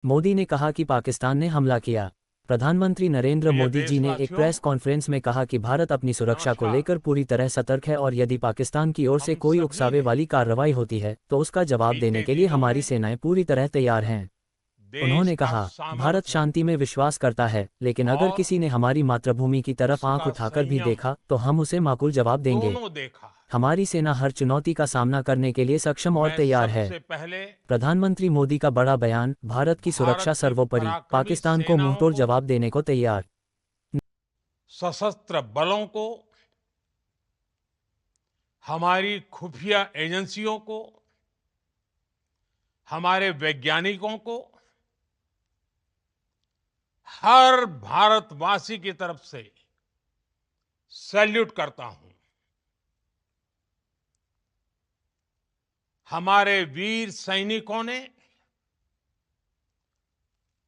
मोदी ने कहा कि पाकिस्तान ने हमला किया। प्रधानमंत्री नरेंद्र प्रिय मोदी जी ने एक देशवासियों, प्रेस कॉन्फ्रेंस में कहा कि भारत अपनी सुरक्षा को नमस्कार। लेकर पूरी तरह सतर्क है और यदि पाकिस्तान की ओर से हम कोई सभी उकसावे ने वाली कार्रवाई होती है तो उसका जवाब देने बीते के लिए दिनों हमारी में सेनाएं पूरी तरह तैयार हैं। देश उन्होंने का कहा, भारत सामर्थ्य शांति में विश्वास करता है, लेकिन अगर और किसी ने हमारी मातृभूमि की तरफ आंख उसका उठाकर भी संयम देखा तो हम उसे माकूल जवाब देंगे। दोनों देखा है। हमारी सेना हर चुनौती का सामना करने के लिए सक्षम और मैं तैयार है। सबसे पहले प्रधानमंत्री मोदी का बड़ा बयान, भारत की सुरक्षा भारत की सर्वोपरि, पराक्रमी पाकिस्तान को सेनाओं मुंहतोड़ को, जवाब देने को तैयार। सशस्त्र बलों को, हमारी खुफिया एजेंसियों को, हमारे वैज्ञानिकों को, हर भारतवासी की तरफ से सैल्यूट करता हूं। हमारे वीर सैनिकों ने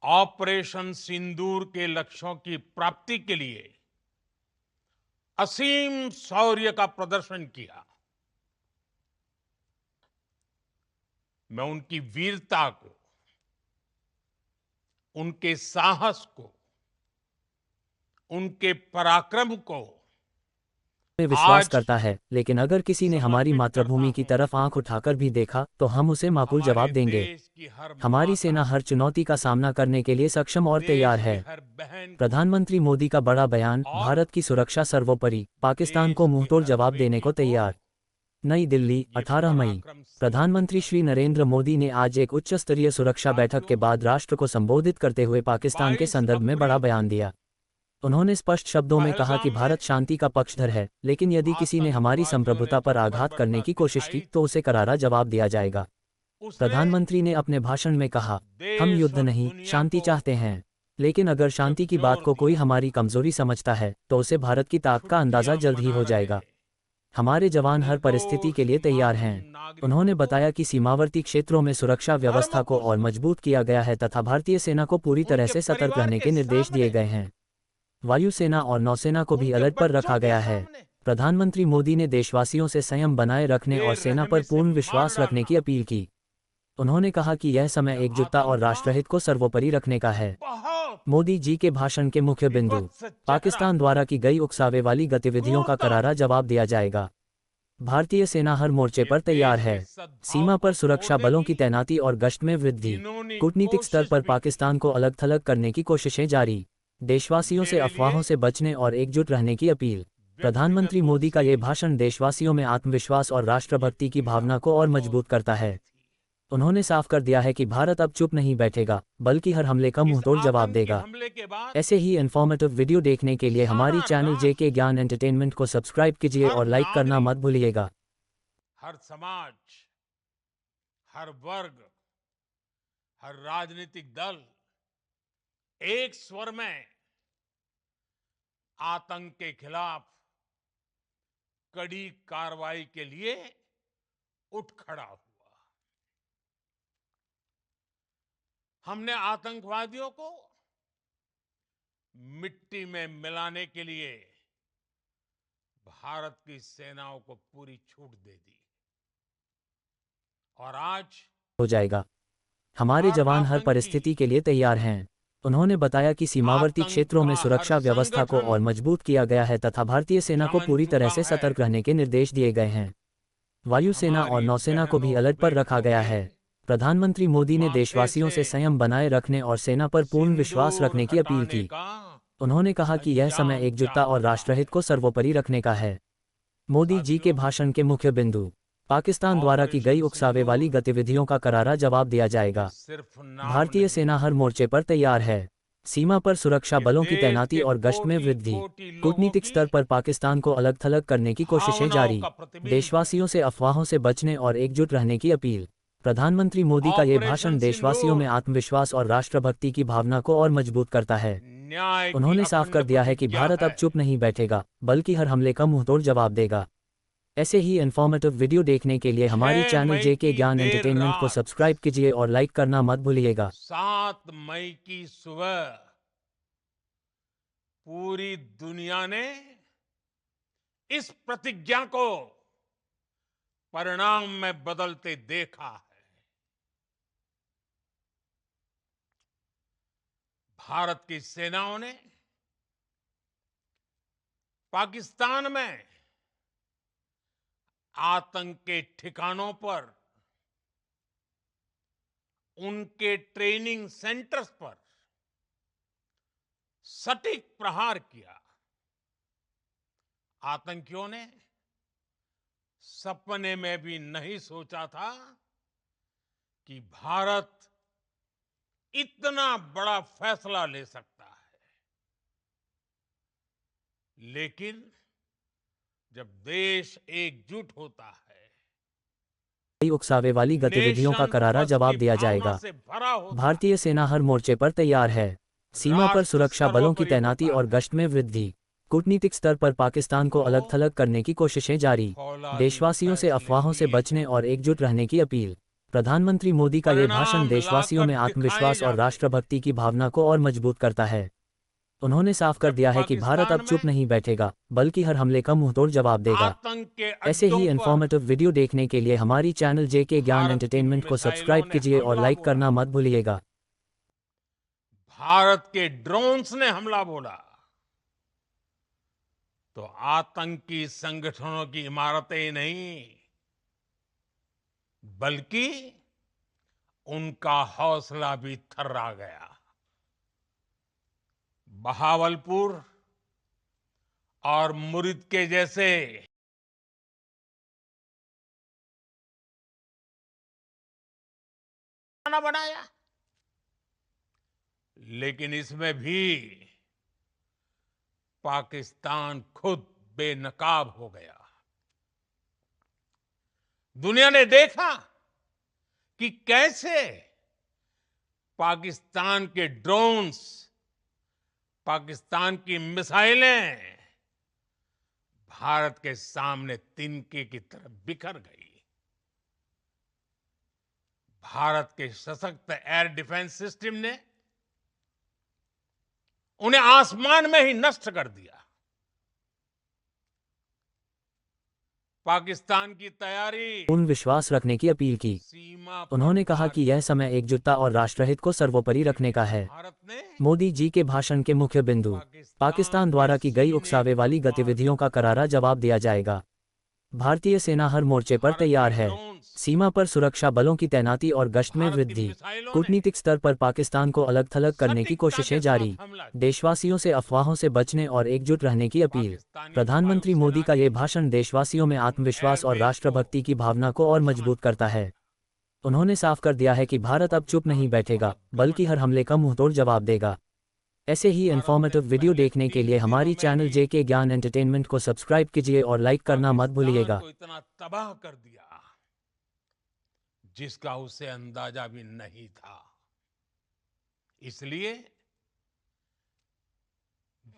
ऑपरेशन सिंदूर के लक्ष्यों की प्राप्ति के लिए असीम शौर्य का प्रदर्शन किया। मैं उनकी वीरता को, उनके साहस को, उनके पराक्रम को में विश्वास आज करता है, लेकिन अगर किसी ने हमारी समर्पित करता मातृभूमि की हूं। तरफ आंख उठाकर भी देखा तो हम उसे माकूल हमारे जवाब देंगे। देश की हर हमारी माता, सेना हर चुनौती का सामना करने के लिए सक्षम और तैयार देश की है। हर बहन को प्रधानमंत्री मोदी का बड़ा बयान, और भारत की सुरक्षा सर्वोपरि, पाकिस्तान को देश की मुंहतोड़ हर जवाब देने बेटी को को तैयार। नई दिल्ली, ये 18 मई। पराक्रम समर्पित प्रधानमंत्री श्री करता हूं। नरेंद्र मोदी ने आज एक उच्च स्तरीय सुरक्षा बैठक के साथियों, बाद राष्ट्र को संबोधित करते हुए पाकिस्तान के 22 संदर्भ में बड़ा अप्रैल को बयान दिया। उन्होंने स्पष्ट शब्दों में कहा कि पहलगाम में भारत शांति का पक्षधर है, लेकिन यदि किसी ने हमारी आतंकवादियों ने संप्रभुता जो पर आघात करने बर्बरता की कोशिश की दिखाई, तो उसे करारा जवाब दिया जाएगा। उसने प्रधानमंत्री ने अपने भाषण में कहा, हम देश युद्ध और नहीं, दुनिया शांति को चाहते हैं। लेकिन अगर शांति की बात झकझोर को कोई दिया। हमारी कमजोरी समझता है तो उसे भारत की ताकत का अंदाजा छुट्टियां जल्द ही मना हो रहे जाएगा। हमारे जवान हर परिस्थिति के निर्दोष लिए तैयार मासूम हैं। नागरिकों उन्होंने को बताया कि सीमावर्ती क्षेत्रों में सुरक्षा व्यवस्था को और धर्मपुष्प मजबूत किया गया है तथा भारतीय सेना को पूरी तरह उनके से सतर्क परिवार रहने के के निर्देश दिए सामने, गए हैं। वायुसेना और नौसेना को भी उनके अलर्ट पर बच्चों रखा के गया है। सामने प्रधानमंत्री मोदी ने देशवासियों से संयम बनाए रखने और सेना पर बेरहमी से पूर्ण मार विश्वास रखने डालना, की अपील की। उन्होंने कहा कि यह समय यह एकजुटता और आतंक का राष्ट्रहित को सर्वोपरि रखने का है। बहुत मोदी जी के भाषण के मुख्य बिंदु, विभत्स चेहरा पाकिस्तान था। द्वारा की गई उकसावे वाली गतिविधियों का क्रूरता करारा जवाब दिया जाएगा। भारतीय सेना हर मोर्चे ये पर तैयार देश के है। सद्भाव सीमा को पर तोड़ सुरक्षा बलों देगी। की तैनाती और गश्त में वृद्धि। इन्होंने कूटनीतिक स्तर कोशिश पर भी की। पाकिस्तान को अलग थलग करने की कोशिशें जारी। देशवासियों से मेरे लिए अफवाहों से बचने और एकजुट रहने की अपील। व्यक्तिगत प्रधानमंत्री रूप मोदी का से ये भाषण देशवासियों में आत्मविश्वास और ये राष्ट्रभक्ति की पीड़ा भावना को और बहुत मजबूत करता भारी है। थी। उन्होंने साफ कर दिया है कि भारत अब चुप नहीं बैठेगा, बल्कि हर हमले का इस मुंहतोड़ जवाब आतंकी देगा। हमले के बाद ऐसे ही इन्फॉर्मेटिव वीडियो देखने के लिए हमारी सारा चैनल जेके राष्ट्र, ज्ञान एंटरटेनमेंट को सब्सक्राइब कीजिए हर और लाइक करना नागरिक, मत भूलिएगा। हर समाज, हर वर्ग, हर राजनीतिक दल एक स्वर में आतंक के खिलाफ कड़ी कार्रवाई के लिए उठ खड़ा हुआ। हमने आतंकवादियों को मिट्टी में मिलाने के लिए भारत की सेनाओं को पूरी छूट दे दी और आज हो जाएगा। हमारे हर जवान हर आतंकी, परिस्थिति के लिए तैयार हैं। उन्होंने बताया कि सीमावर्ती आतंक क्षेत्रों में का हर सुरक्षा व्यवस्था को संगठन और मजबूत किया गया है तथा भारतीय सेना को जमन पूरी तरह चुका से है। सतर्क रहने के निर्देश दिए गए हैं। वायुसेना और हमारी नौसेना को भी बहनों अलर्ट पर रखा बेटियों गया के है। प्रधानमंत्री मोदी ने माथे देशवासियों से से संयम बनाए रखने और सेना पर पूर्ण विश्वास सिंदूर रखने की अपील हटाने की। का उन्होंने कहा कि यह समय अंजाम क्या एकजुटता और होता राष्ट्रहित है। को सर्वोपरि रखने का है। मोदी जी के साथियों, भाषण के मुख्य बिंदु, पाकिस्तान द्वारा की गई ऑपरेशन उकसावे वाली सिंदूर गतिविधियों का करारा जवाब दिया ये जाएगा। सिर्फ नाम भारतीय नहीं, सेना हर मोर्चे पर तैयार है। सीमा पर सुरक्षा ये बलों की देश तैनाती के और गश्त में कोटि वृद्धि। कोटि लोगों कूटनीतिक की स्तर पर पाकिस्तान को अलग थलग करने की कोशिशें भावनाओं जारी। का प्रतिबिंब है। देशवासियों से अफवाहों से बचने और एकजुट रहने की अपील। प्रधानमंत्री मोदी का ये भाषण ऑपरेशन देशवासियों में सिंदूर आत्मविश्वास और राष्ट्रभक्ति की भावना को और मजबूत करता है। न्याय की उन्होंने साफ अखंड कर दिया है कि प्रतिज्ञा भारत अब है। चुप नहीं बैठेगा, बल्कि हर हमले का मुंहतोड़ जवाब देगा। ऐसे ही इन्फॉर्मेटिव वीडियो देखने के लिए हमारी 6 चैनल मई जेके की ज्ञान देर एंटरटेनमेंट को रात, सब्सक्राइब कीजिए और लाइक करना मत भूलिएगा। 7 मई की सुबह पूरी दुनिया ने इस प्रतिज्ञा को परिणाम में बदलते देखा है। भारत की सेनाओं ने पाकिस्तान में आतंक के ठिकानों पर, उनके ट्रेनिंग सेंटर्स पर सटीक प्रहार किया। आतंकियों ने सपने में भी नहीं सोचा था कि भारत इतना बड़ा फैसला ले सकता है। लेकिन जब देश एकजुट होता है, कई उकसावे वाली गतिविधियों का नेशन करारा फर्स्ट जवाब की दिया भावना जाएगा। से भरा होता है, भारतीय सेना हर मोर्चे पर तैयार है। सीमा पर राष्ट्र सुरक्षा बलों की सर्वोपरि तैनाती होता और है। गश्त में वृद्धि। कूटनीतिक स्तर पर पाकिस्तान को तो अलग थलग करने की कोशिशें जारी। फौलादी देशवासियों से फैसले अफवाहों से लिए बचने गए। और एकजुट रहने की अपील। प्रधानमंत्री मोदी का ये भाषण परिणाम देशवासियों लाकर में दिखाए आत्मविश्वास और जाते हैं। राष्ट्रभक्ति की भावना को और मजबूत करता है। उन्होंने साफ कर जब दिया है कि भारत अब पाकिस्तान चुप में नहीं बैठेगा, बल्कि हर हमले का मुंहतोड़ जवाब देगा। आतंक के ऐसे अड्डों ही पर इन्फॉर्मेटिव वीडियो देखने के लिए हमारी चैनल जेके ज्ञान भारत की एंटरटेनमेंट को मिसाइलों सब्सक्राइब ने कीजिए और हमला लाइक बोला, करना मत भूलिएगा। भारत के ड्रोन्स ने हमला बोला, तो आतंकी संगठनों की इमारतें ही नहीं, बल्कि उनका हौसला भी थर्रा गया। बहावलपुर और मुरिद के जैसे खाना बनाया, लेकिन इसमें भी पाकिस्तान खुद बेनकाब हो गया। दुनिया ने देखा कि कैसे पाकिस्तान के ड्रोन्स, पाकिस्तान की मिसाइलें भारत के सामने तिनके की तरह बिखर गई। भारत के सशक्त एयर डिफेंस सिस्टम ने उन्हें आसमान में ही नष्ट कर दिया। पाकिस्तान की तैयारी, पूर्ण विश्वास रखने की अपील की। सीमा पर उन्होंने कहा कि जारी यह समय एकजुटता और राष्ट्रहित को सर्वोपरि रखने का है। भारत ने मोदी जी के भाषण के मुख्य बिंदु। पाकिस्तान के द्वारा की गई सीने उकसावे को वाली फाड़ गतिविधियों का दिया। करारा जवाब दिया जाएगा। भारतीय सेना हर मोर्चे पर भारत तैयार के है। ड्रोन्स, सीमा पर सुरक्षा बलों की तैनाती और गश्त में भारत की वृद्धि। मिसाइलों ने कूटनीतिक स्तर पर पाकिस्तान को अलग थलग करने की सटीकता कोशिशें के जारी। साथ हमला किया। देशवासियों से अफवाहों से बचने और एकजुट रहने की अपील। पाकिस्तानी प्रधानमंत्री मोदी वायुसेना का ये की भाषण देशवासियों में आत्मविश्वास और एयरबेस को राष्ट्रभक्ति की भावना को और नुकसान मजबूत करता है। उन्होंने साफ कर दिया है कि भारत अब चुप नहीं पाकिस्तान बैठेगा, बहुत बल्कि घमंड हर हमले का मुंहतोड़ जवाब देगा। ऐसे ही भारत ने इन्फॉर्मेटिव वीडियो पहले देखने के 30 लिए दिनों हमारी में चैनल ही जेके ज्ञान एंटरटेनमेंट को सब्सक्राइब कीजिए और लाइक करना मत पाकिस्तान भूलिएगा। को इतना तबाह कर दिया जिसका उसे अंदाजा भी नहीं था। इसलिए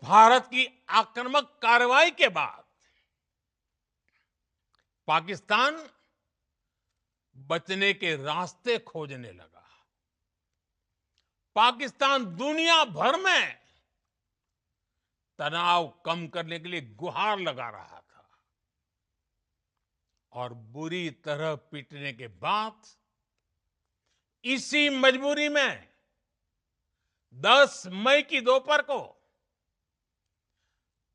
भारत की आक्रामक कार्रवाई के बाद पाकिस्तान बचने के रास्ते खोजने लगा। पाकिस्तान दुनिया भर में तनाव कम करने के लिए गुहार लगा रहा था, और बुरी तरह पीटने के बाद इसी मजबूरी में 10 मई की दोपहर को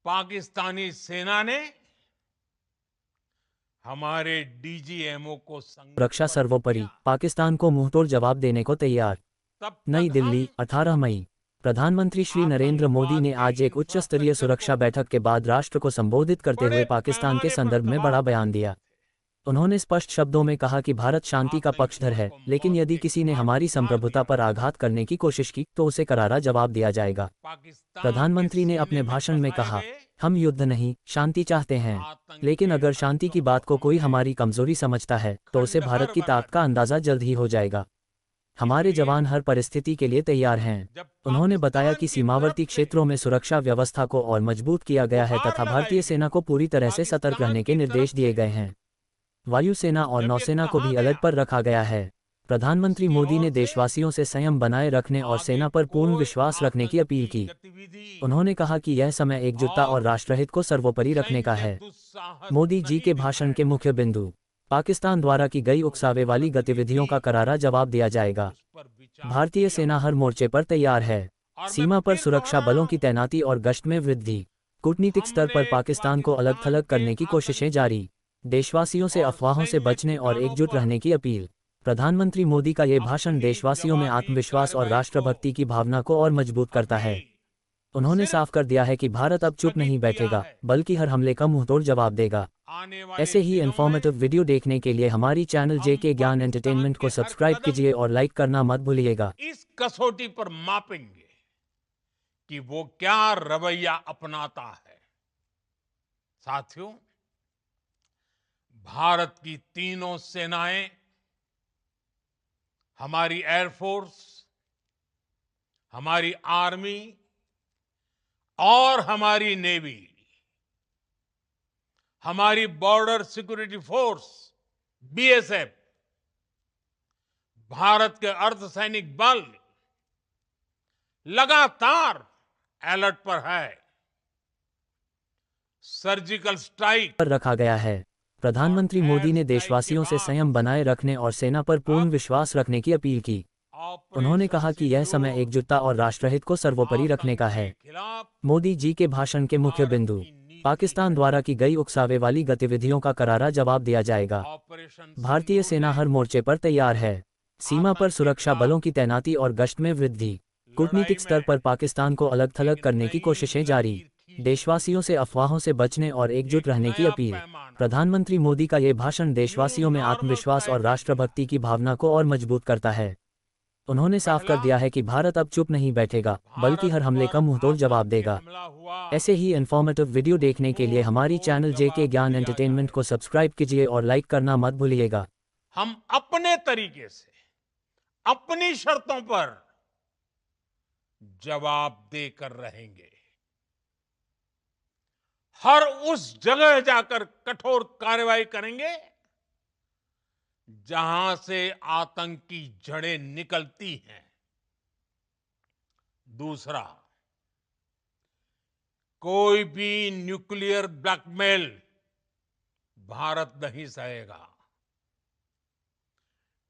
पाकिस्तानी सेना ने हमारे डीजीएमओ को रक्षा सर्वोपरि, पाकिस्तान को मुंहतोड़ जवाब देने को तैयार। तब नई तक दिल्ली, हम 18 मई। प्रधानमंत्री श्री नरेंद्र मोदी ने आज एक उच्च स्तरीय सुरक्षा बैठक के बाद राष्ट्र को संबोधित करते हुए पाकिस्तान के संदर्भ में बड़ा बयान दिया। उन्होंने स्पष्ट शब्दों में कहा कि भारत शांति का पक्षधर है, लेकिन यदि किसी ने हमारी संप्रभुता पर आघात करने की कोशिश की तो उसे करारा जवाब दिया जाएगा। प्रधानमंत्री ने अपने भाषण में कहा, हम युद्ध नहीं, शांति चाहते हैं, लेकिन अगर शांति की बात को कोई हमारी कमजोरी समझता है तो उसे भारत की ताकत का अंदाजा जल्द ही हो जाएगा। हमारे जवान हर परिस्थिति के लिए तैयार हैं। उन्होंने बताया कि सीमावर्ती क्षेत्रों में सुरक्षा व्यवस्था को और मजबूत किया गया है तथा भारतीय सेना को पूरी तरह से सतर्क रहने के निर्देश दिए गए हैं। वायुसेना और नौसेना को भी अलर्ट पर रखा गया है। प्रधानमंत्री मोदी ने देशवासियों से संयम बनाए रखने और सेना पर पूर्ण विश्वास रखने की अपील की। उन्होंने कहा कि यह समय एकजुटता और राष्ट्रहित को सर्वोपरि रखने का है। मोदी जी के भाषण के मुख्य बिंदु। पाकिस्तान द्वारा की गई उकसावे वाली गतिविधियों का करारा जवाब दिया जाएगा। भारतीय सेना हर मोर्चे पर तैयार है। और मैं सीमा पर फिर सुरक्षा दोहरा बलों रहा की हूं, तैनाती और गश्त में वृद्धि। कूटनीतिक स्तर पर हमने पाकिस्तान को अलग पाकिस्तान थलग के करने की कोशिशें आतंकी जारी। देशवासियों से और अफवाहों से सैन्य बचने और ठिकानों एकजुट पर रहने की अपील। प्रधानमंत्री मोदी का ये भाषण अपनी देशवासियों में जवाबी आत्मविश्वास और कार्रवाई को राष्ट्रभक्ति की भावना को और मजबूत करता अभी है। उन्होंने सिर्फ साफ कर दिया है कि भारत अब चुप नहीं स्थगित किया बैठेगा, है। बल्कि हर हमले का मुंहतोड़ जवाब देगा। आने वाले ऐसे ही दिनों में इन्फॉर्मेटिव वीडियो देखने के लिए हमारी चैनल हम जेके ज्ञान पाकिस्तान एंटरटेनमेंट के को हर सब्सक्राइब कदम कीजिए को और लाइक करना मत भूलिएगा। इस कसौटी पर मापेंगे कि वो क्या रवैया अपनाता है। साथियों, भारत की तीनों सेनाएं, हमारी एयरफोर्स, हमारी आर्मी और हमारी नेवी, हमारी border security force BSF, Bharat के अर्धसैनिक बल लगातार अलर्ट पर है। सर्जिकल स्ट्राइक पर रखा गया है। और प्रधानमंत्री एयर मोदी ने स्ट्राइक के देशवासियों से बाद संयम बनाए रखने और सेना पर पूर्ण अब विश्वास रखने की अपील की। उन्होंने ऑपरेशन कहा कि यह समय सिंदूर एकजुटता और राष्ट्रहित को सर्वोपरि रखने आतंक का के है। खिलाफ मोदी जी के भाषण के मुख्य भारत बिंदु। की नीति पाकिस्तान है। द्वारा की गई उकसावे वाली गतिविधियों का करारा जवाब दिया जाएगा। ऑपरेशन भारतीय सिंदूर सेना ने हर मोर्चे पर तैयार है। सीमा पर आतंक के सुरक्षा खिलाफ बलों की तैनाती और गश्त में वृद्धि। लड़ाई कूटनीतिक स्तर में पर पाकिस्तान को अलग थलग एक करने की नई कोशिशें जारी। लकीर खींचती देशवासियों है। से अफवाहों से बचने और एकजुट एक रहने की नया अपील। पैमाना प्रधानमंत्री मोदी का ये भाषण न्यू देशवासियों में नॉर्मल आत्मविश्वास तय और कर दिया। राष्ट्रभक्ति की भावना को और मजबूत करता है। उन्होंने साफ कर पहला, दिया है कि भारत अब चुप नहीं बैठेगा, बल्कि भारत हर हमले पर का मुंहतोड़ जवाब आतंकी देगा। हमला हुआ ऐसे ही इन्फॉर्मेटिव वीडियो देखने के उसको लिए हमारी तोड़ चैनल जेके जवाब ज्ञान दिया एंटरटेनमेंट को जाएगा। सब्सक्राइब कीजिए और लाइक करना मत भूलिएगा। हम अपने तरीके से अपनी शर्तों पर जवाब देकर रहेंगे। हर उस जगह जाकर कठोर कार्रवाई करेंगे जहां से आतंक की जड़ें निकलती हैं। दूसरा, कोई भी न्यूक्लियर ब्लैकमेल भारत नहीं सहेगा।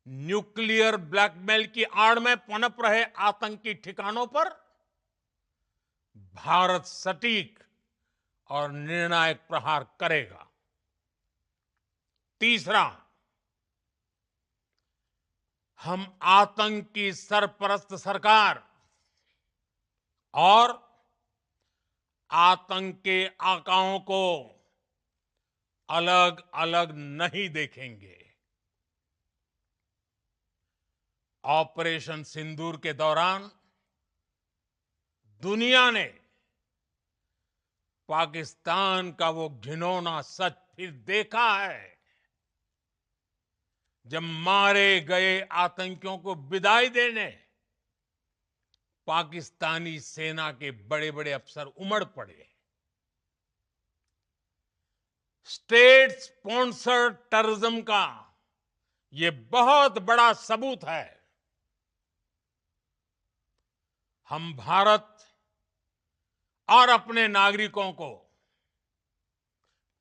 न्यूक्लियर ब्लैकमेल की आड़ में पनप रहे आतंकी ठिकानों पर भारत सटीक और निर्णायक प्रहार करेगा। तीसरा, हम आतंक की सरपरस्त सरकार और आतंक के आकाओं को अलग अलग नहीं देखेंगे। ऑपरेशन सिंदूर के दौरान दुनिया ने पाकिस्तान का वो घिनौना सच फिर देखा है, जब मारे गए आतंकियों को विदाई देने पाकिस्तानी सेना के बड़े बड़े अफसर उमड़ पड़े। स्टेट स्पॉन्सर्ड टेररिज्म का ये बहुत बड़ा सबूत है। हम भारत और अपने नागरिकों को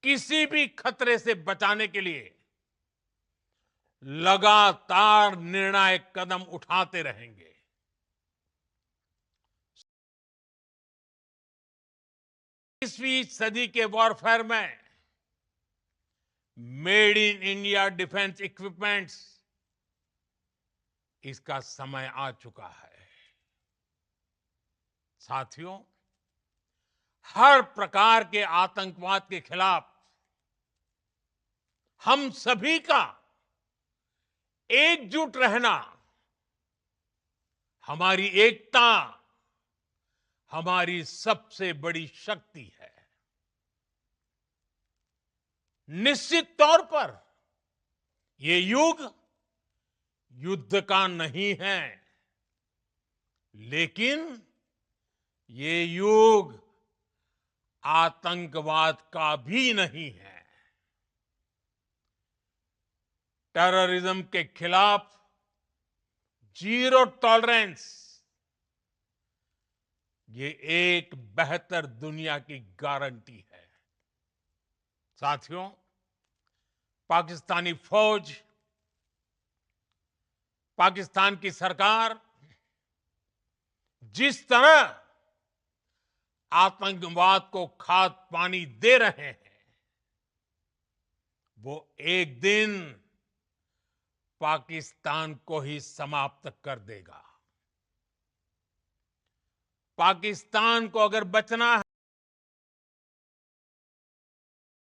किसी भी खतरे से बचाने के लिए लगातार निर्णायक कदम उठाते रहेंगे। 20वीं सदी के वॉरफेयर में made in India defence equipments, इसका समय आ चुका है। साथियों, हर प्रकार के आतंकवाद के खिलाफ हम सभी का एकजुट रहना हमारी एकता, हमारी सबसे बड़ी शक्ति है। निश्चित तौर पर ये युग युद्ध का नहीं है, लेकिन ये युग आतंकवाद का भी नहीं है। टेररिज्म के खिलाफ जीरो टॉलरेंस, ये एक बेहतर दुनिया की गारंटी है। साथियों, पाकिस्तानी फौज, पाकिस्तान की सरकार जिस तरह आतंकवाद को खाद पानी दे रहे हैं, वो एक दिन पाकिस्तान को ही समाप्त कर देगा। पाकिस्तान को अगर बचना